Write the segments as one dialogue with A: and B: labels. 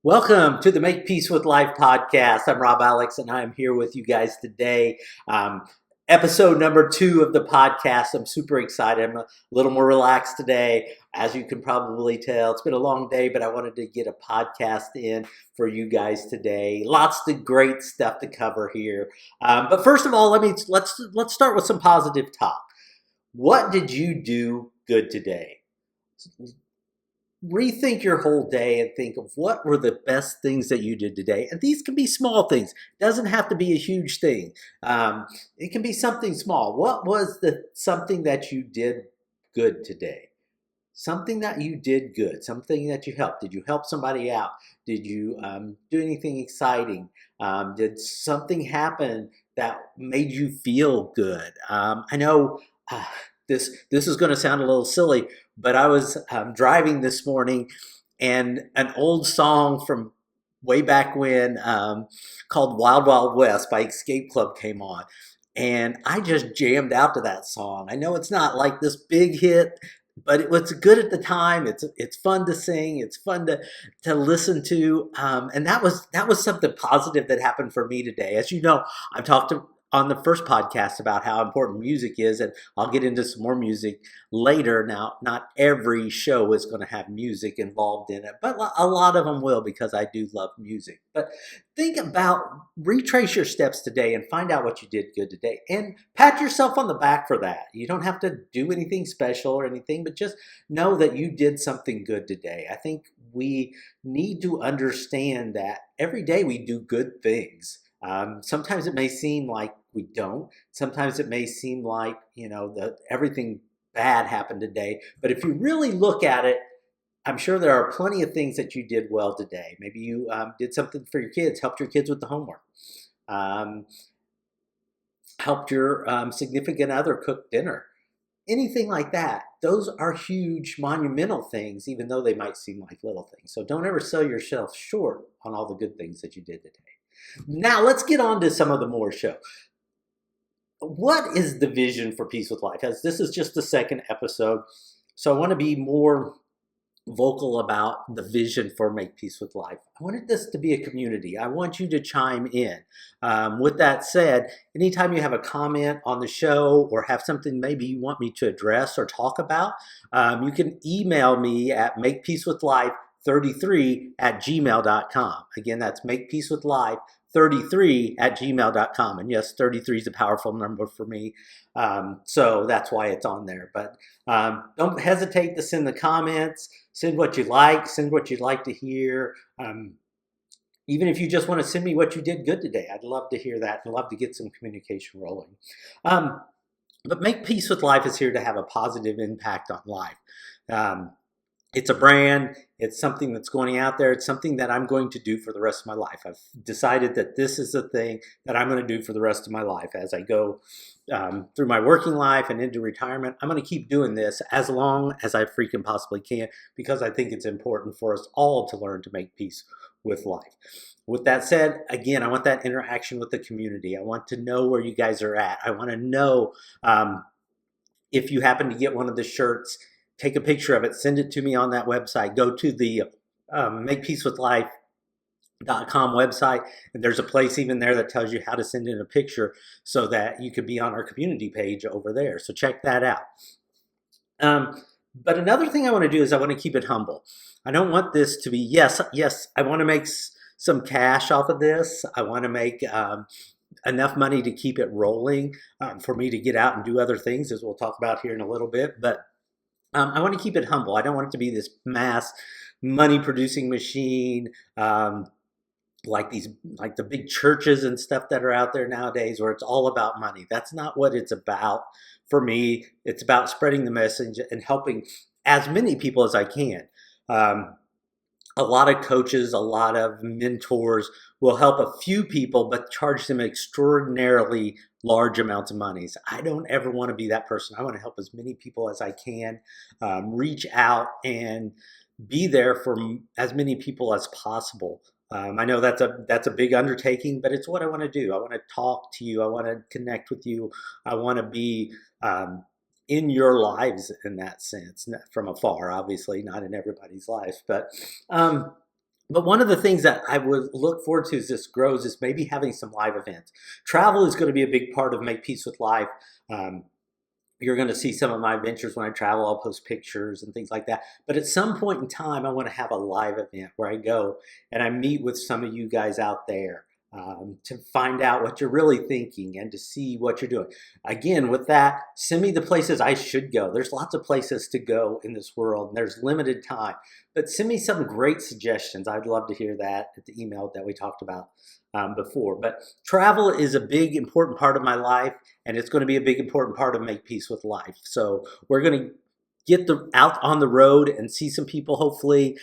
A: Welcome to the Make Peace with Life podcast. I'm Rob Alex, and I'm here with you guys today. Episode number 2 of the podcast. I'm super excited. I'm a little more relaxed today. As you can probably tell, it's been a long day, but I wanted to get a podcast in for you guys today. Lots of great stuff to cover here. But first of all, let's start with some positive talk. What did you do good today? Rethink your whole day and think of what were the best things that you did today. And these can be small things. It doesn't have to be a huge thing. It can be something small. What was the something that you did good today? Something that you did good, something that you helped. Did you help somebody out? Did you do anything exciting? Did something happen that made you feel good? I know this is going to sound a little silly, but I was driving this morning, and an old song from way back when called "Wild Wild West" by Escape Club came on. And I just jammed out to that song. I know it's not like this big hit, but it was good at the time. It's fun to sing. It's fun to listen to, and that was something positive that happened for me today. As you know, I've talked on the first podcast about how important music is, and I'll get into some more music later. Now, not every show is going to have music involved in it, but a lot of them will, because I do love music. But retrace your steps today and find out what you did good today, and pat yourself on the back for that. You don't have to do anything special or anything, but just know that you did something good today. I think we need to understand that every day we do good things. Sometimes it may seem like we don't. Sometimes it may seem like, that everything bad happened today. But if you really look at it, I'm sure there are plenty of things that you did well today. Maybe you did something for your kids, helped your kids with the homework, helped your significant other cook dinner, anything like that. Those are huge, monumental things, even though they might seem like little things. So don't ever sell yourself short on all the good things that you did today. Now let's get on to some of the more show. What is the vision for Peace with Life? As this is just the second episode, so I want to be more vocal about the vision for Make Peace with Life. I wanted this to be a community. I want you to chime in. With that said, anytime you have a comment on the show or have something maybe you want me to address or talk about, you can email me at makepeacewithlife33@gmail.com. Again, that's makepeacewithlife33@gmail.com. And yes, 33 is a powerful number for me. So that's why it's on there. But don't hesitate to send the comments. Send what you like. Send what you'd like to hear. Even if you just want to send me what you did good today, I'd love to hear that. I'd love to get some communication rolling. But Make Peace with Life is here to have a positive impact on life. It's a brand. It's something that's going out there. It's something that I'm going to do for the rest of my life. I've decided that this is the thing that I'm going to do for the rest of my life. As I go through my working life and into retirement, I'm going to keep doing this as long as I freaking possibly can, because I think it's important for us all to learn to make peace with life. With that said, again, I want that interaction with the community. I want to know where you guys are at. I want to know if you happen to get one of the shirts, take a picture of it, send it to me on that website. Go to the makepeacewithlife.com website, and there's a place even there that tells you how to send in a picture so that you could be on our community page over there. So check that out. But another thing I want to do is I want to keep it humble. I don't want this to be, yes, I want to make some cash off of this. I want to make enough money to keep it rolling for me to get out and do other things, as we'll talk about here in a little bit. But I want to keep it humble. I don't want it to be this mass money producing machine like the big churches and stuff that are out there nowadays, where it's all about money. That's not what it's about for me. It's about spreading the message and helping as many people as I can. A lot of coaches, a lot of mentors will help a few people, but charge them extraordinarily large amounts of money. So I don't ever want to be that person. I want to help as many people as I can, reach out and be there for as many people as possible. I know that's a big undertaking, but it's what I want to do. I want to talk to you. I want to connect with you. I want to be in your lives in that sense, from afar, obviously, not in everybody's life. But But one of the things that I would look forward to as this grows is maybe having some live events. Travel is going to be a big part of Make Peace with Life. Um, you're going to see some of my adventures when I travel. I'll post pictures and things like that. But at some point in time, I want to have a live event where I go and I meet with some of you guys out there to find out what you're really thinking and to see what you're doing. Again, with that, send me the places I should go. There's lots of places to go in this world, and there's limited time. But send me some great suggestions. I'd love to hear that at the email that we talked about before. But travel is a big, important part of my life, and it's going to be a big, important part of Make Peace with Life. So we're going to get out on the road and see some people, hopefully,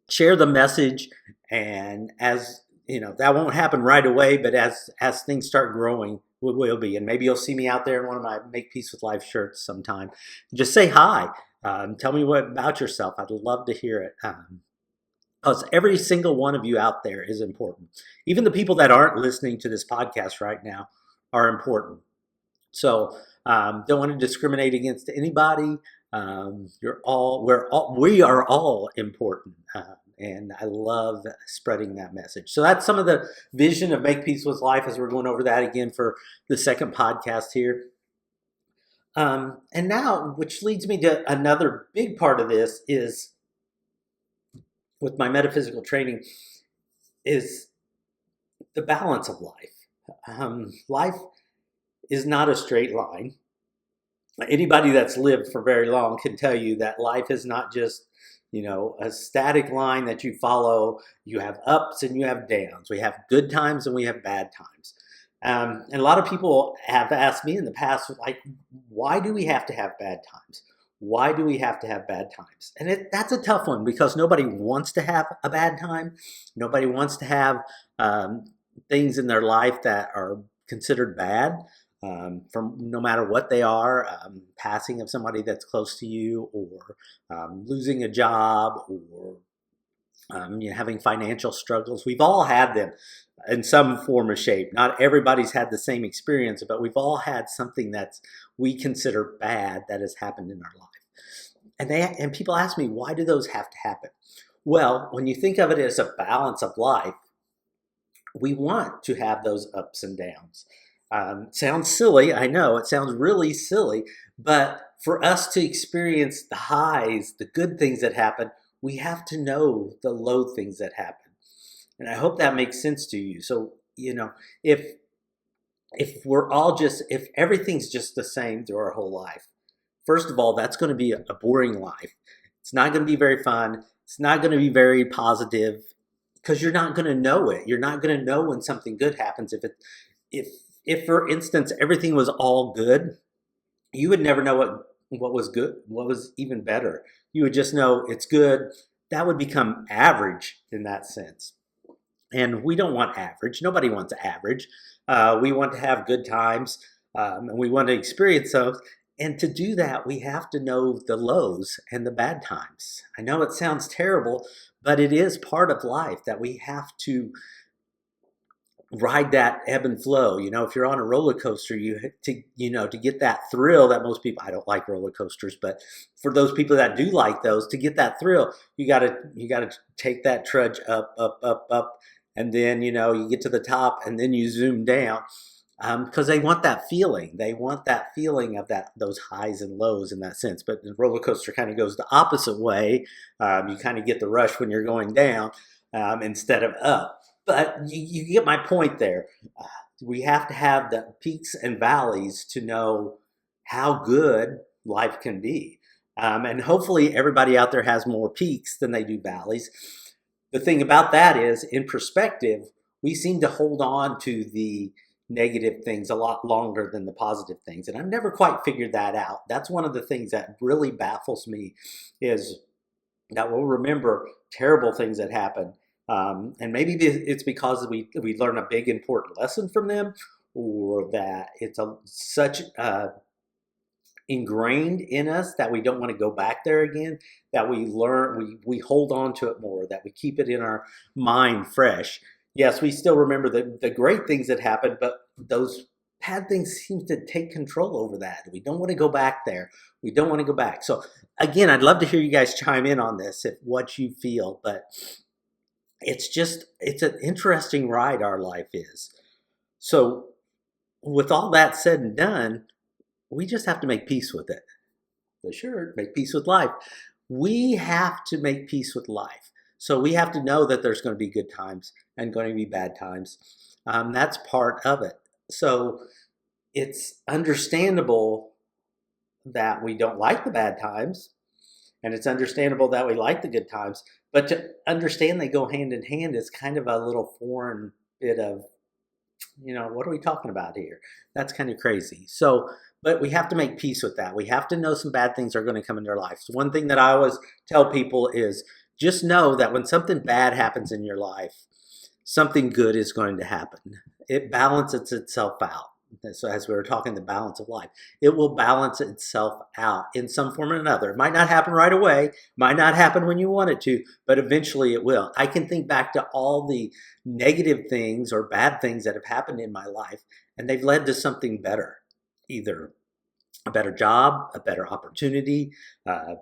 A: share the message. And as you know, that won't happen right away, but as things start growing, we will be. And maybe you'll see me out there in one of my Make Peace with Life shirts sometime. Just say hi. Tell me what about yourself. I'd love to hear it. Because every single one of you out there is important. Even the people that aren't listening to this podcast right now are important. So don't want to discriminate against anybody. We are all important. And I love spreading that message. So that's some of the vision of Make Peace with Life as we're going over that again for the second podcast here. And now, which leads me to another big part of this is with my metaphysical training is the balance of life. Life is not a straight line. Anybody that's lived for very long can tell you that life is not just, a static line that you follow. You have ups and you have downs. We have good times and we have bad times. And a lot of people have asked me in the past, like, why do we have to have bad times? Why do we have to have bad times? And that's a tough one because nobody wants to have a bad time. Nobody wants to have things in their life that are considered bad. From no matter what they are, passing of somebody that's close to you, or losing a job, or having financial struggles. We've all had them in some form or shape. Not everybody's had the same experience, but we've all had something that we consider bad that has happened in our life. And people ask me, why do those have to happen? Well, when you think of it as a balance of life, we want to have those ups and downs. Sounds silly, I know, it sounds really silly, but for us to experience the highs, the good things that happen, we have to know the low things that happen. And I hope that makes sense to you. So, if if everything's just the same through our whole life, first of all, that's going to be a boring life. It's not going to be very fun. It's not going to be very positive because you're not going to know it. You're not going to know when something good happens. If for instance, everything was all good, you would never know what was good, what was even better. You would just know it's good. That would become average in that sense. And we don't want average. Nobody wants average. We want to have good times, and we want to experience those. And to do that, we have to know the lows and the bad times. I know it sounds terrible, but it is part of life that we have to ride that ebb and flow. If you're on a roller coaster, to get that thrill that most people, I don't like roller coasters, but for those people that do like those, to get that thrill, you gotta take that trudge up, up, up, up, and then you get to the top, and then you zoom down, because they want that feeling. They want that feeling of those highs and lows in that sense. But the roller coaster kind of goes the opposite way. You kind of get the rush when you're going down instead of up. But you get my point there. We have to have the peaks and valleys to know how good life can be. And hopefully everybody out there has more peaks than they do valleys. The thing about that is, in perspective, we seem to hold on to the negative things a lot longer than the positive things. And I've never quite figured that out. That's one of the things that really baffles me, is that we'll remember terrible things that happen. And maybe it's because we learn a big important lesson from them, or that it's such ingrained in us that we don't want to go back there again, that we hold on to it more, that we keep it in our mind fresh. Yes, we still remember the great things that happened, but those bad things seem to take control over that. We don't want to go back there. We don't want to go back. So again, I'd love to hear you guys chime in on this, if what you feel, but it's an interesting ride our life is. So with all that said and done, we just have to make peace with it. For sure, make peace with life. We have to make peace with life. So we have to know that there's going to be good times and going to be bad times. That's part of it. So it's understandable that we don't like the bad times, and it's understandable that we like the good times. But to understand they go hand in hand is kind of a little foreign bit of, what are we talking about here? That's kind of crazy. So, but we have to make peace with that. We have to know some bad things are going to come into our life. So one thing that I always tell people is just know that when something bad happens in your life, something good is going to happen. It balances itself out. So as we were talking, the balance of life, it will balance itself out in some form or another. It might not happen right away, might not happen when you want it to, but eventually it will. I can think back to all the negative things or bad things that have happened in my life, and they've led to something better, either a better job, a better opportunity, uh,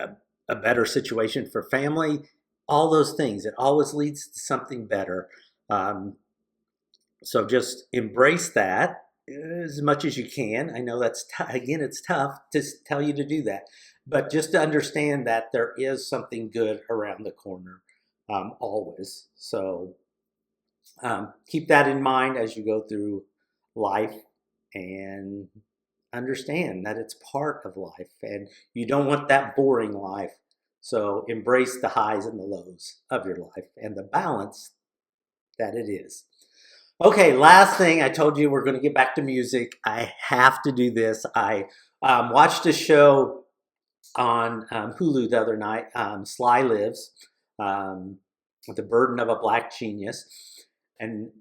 A: a, a better situation for family, all those things. It always leads to something better. So just embrace that as much as you can. I know that's, again, it's tough to tell you to do that, but just to understand that there is something good around the corner, always. So keep that in mind as you go through life, and understand that it's part of life and you don't want that boring life. So embrace the highs and the lows of your life and the balance that it is. Okay, last thing, I told you we're going to get back to music. I have to do this. I watched a show on Hulu the other night, Sly Lives, um, The Burden of a Black Genius. And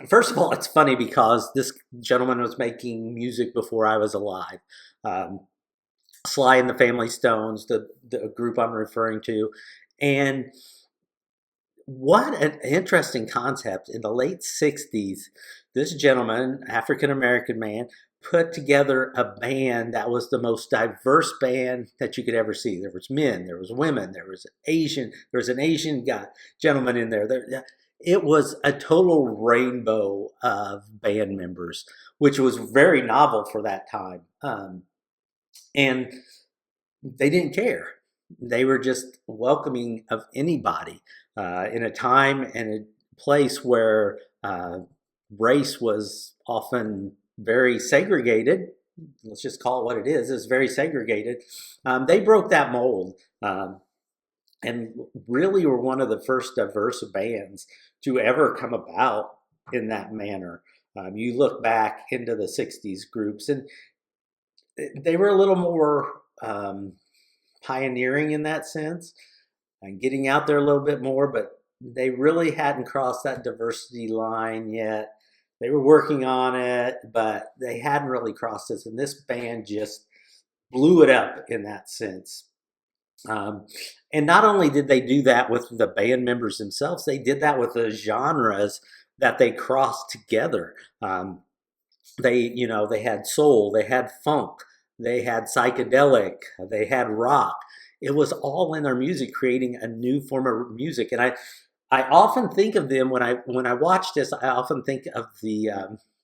A: first of all, it's funny because this gentleman was making music before I was alive. Sly and the Family Stones, the group I'm referring to. And what an interesting concept. In the late 60s, this gentleman, African-American man, put together a band that was the most diverse band that you could ever see. There was men, there was women, there was an Asian guy, gentleman in there. It was a total rainbow of band members, which was very novel for that time. And they didn't care. They were just welcoming of anybody in a time and a place where race was often very segregated. Let's just call it what it is. It's very segregated. They broke that mold and really were one of the first diverse bands to ever come about in that manner. You look back into the 60s groups, and they were a little more pioneering in that sense and getting out there a little bit more, but they really hadn't crossed that diversity line yet. They were working on it, but they hadn't really crossed this, and this band just blew it up in that sense. And not only did they do that with the band members themselves, they did that with the genres that they crossed together. They had soul, they had funk, they had psychedelic, they had rock. It was all in their music, creating a new form of music. And I often think of them when I watch this. I often think of the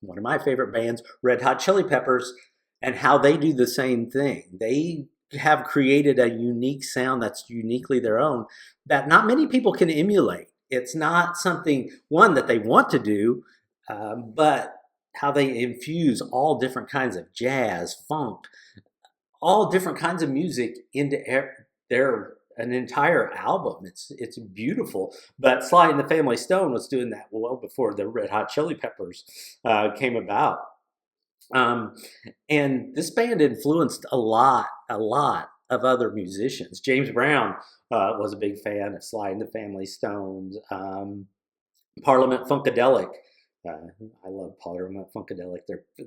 A: one of my favorite bands, Red Hot Chili Peppers, and how they do the same thing. They have created a unique sound that's uniquely their own that not many people can emulate. It's not something, one, that they want to do, but how they infuse all different kinds of jazz, funk, all different kinds of music into an entire album. It's beautiful. But Sly and the Family Stone was doing that well before the Red Hot Chili Peppers came about. And this band influenced a lot of other musicians. James Brown was a big fan of Sly and the Family Stones. Parliament Funkadelic. I love Parliament Funkadelic.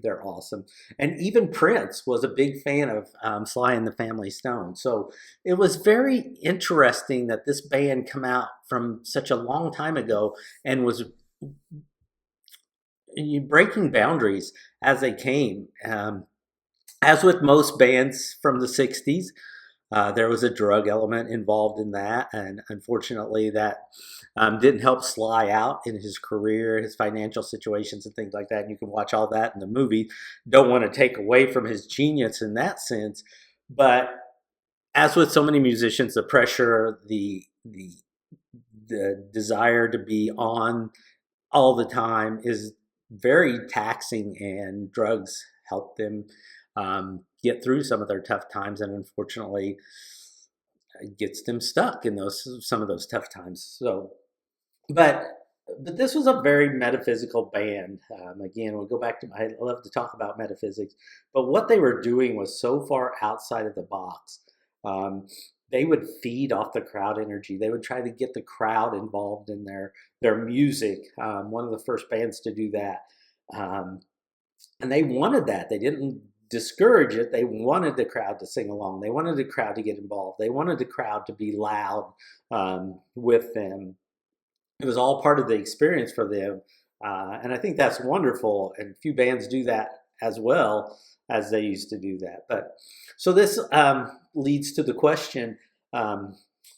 A: They're awesome. And even Prince was a big fan of Sly and the Family Stone. So it was very interesting that this band come out from such a long time ago and was breaking boundaries as they came. As with most bands from the 60s, There was a drug element involved in that, and unfortunately, that didn't help Sly out in his career, his financial situations, and things like that. And you can watch all that in the movie. Don't want to take away from his genius in that sense, but as with so many musicians, the pressure, the desire to be on all the time is very taxing, and drugs help them get through some of their tough times, and unfortunately gets them stuck in some of those tough times. So, but this was a very metaphysical band. Again, we'll go back to I love to talk about metaphysics, but what they were doing was so far outside of the box. Um, they would feed off the crowd energy. They would try to get the crowd involved in their music. One of the first bands to do that, and they wanted that. They didn't discourage it. They wanted the crowd to sing along. They wanted the crowd to get involved. They wanted the crowd to be loud with them. It was all part of the experience for them, and I think that's wonderful. And few bands do that as well as they used to do that. But so this leads to the question: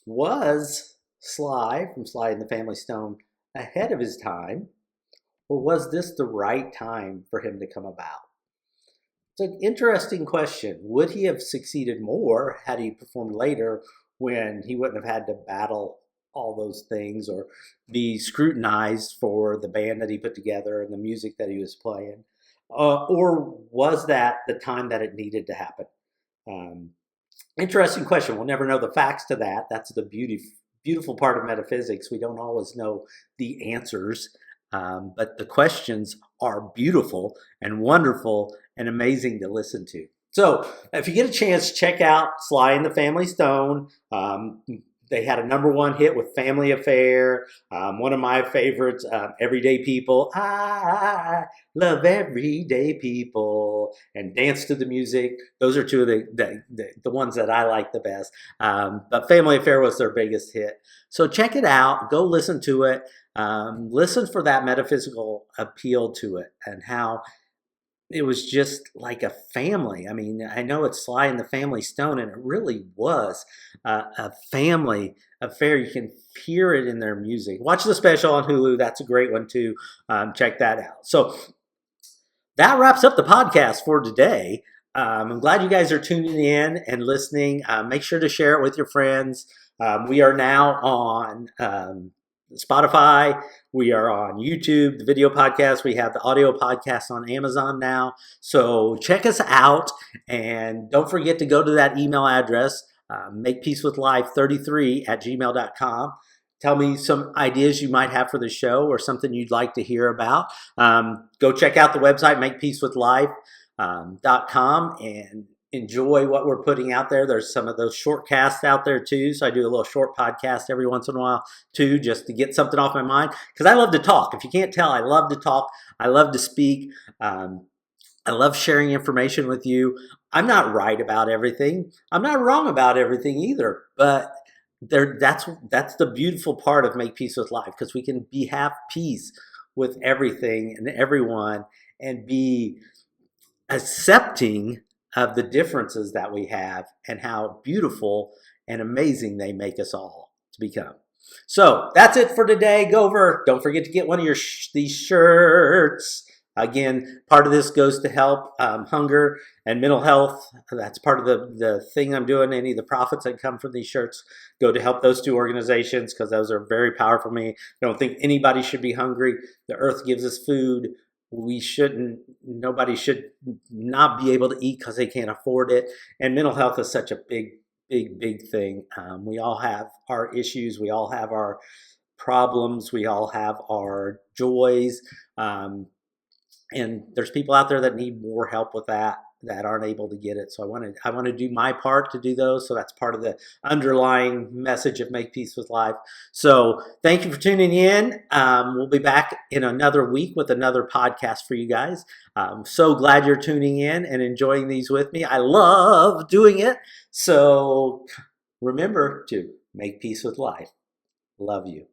A: was Sly from Sly and the Family Stone ahead of his time, or was this the right time for him to come about? It's an interesting question. Would he have succeeded more had he performed later, when he wouldn't have had to battle all those things or be scrutinized for the band that he put together and the music that he was playing? Or was that the time that it needed to happen? Interesting question. We'll never know the facts to that. That's the beautiful part of metaphysics. We don't always know the answers, but the questions are beautiful and wonderful and amazing to listen to. So if you get a chance, check out Sly and the Family Stone. They had a #1 hit with Family Affair. One of my favorites, Everyday People. I love everyday people. And Dance to the Music. Those are two of the ones that I like the best. But Family Affair was their biggest hit. So check it out. Go listen to it. Listen for that metaphysical appeal to it, and how it was just like a family. I mean, I know it's Sly and the Family Stone, and it really was a family affair. You can hear it in their music. Watch the special on Hulu. That's a great one too. Check that out. So that wraps up the podcast for today. I'm glad you guys are tuning in and listening. Make sure to share it with your friends. We are now on Spotify. We are on YouTube, the video podcast. We have the audio podcast on Amazon now. So check us out, and don't forget to go to that email address, makepeacewithlife33@gmail.com. Tell me some ideas you might have for the show, or something you'd like to hear about. Go check out the website, makepeacewithlife.com, and enjoy what we're putting out there. There's some of those short casts out there too. So I do a little short podcast every once in a while too, just to get something off my mind. Because I love to talk. If you can't tell, I love to talk. I love to speak. I love sharing information with you. I'm not right about everything. I'm not wrong about everything either. But that's the beautiful part of Make Peace with Life, because we can have peace with everything and everyone, and be accepting of the differences that we have, and how beautiful and amazing they make us all to become. So that's it for today. Go over. Don't forget to get one of these shirts. Again, part of this goes to help hunger and mental health. That's part of the thing I'm doing. Any of the profits that come from these shirts go to help those two organizations, because those are very powerful for me. I don't think anybody should be hungry. The earth gives us food. Nobody should not be able to eat because they can't afford it. And mental health is such a big thing. We all have our issues. We all have our problems. We all have our joys. And there's people out there that need more help with that aren't able to get it. So I want to do my part to do those. So that's part of the underlying message of Make Peace with Life. So thank you for tuning in. We'll be back in another week with another podcast for you guys. I'm so glad you're tuning in and enjoying these with me. I love doing it. So remember to make peace with life. Love you.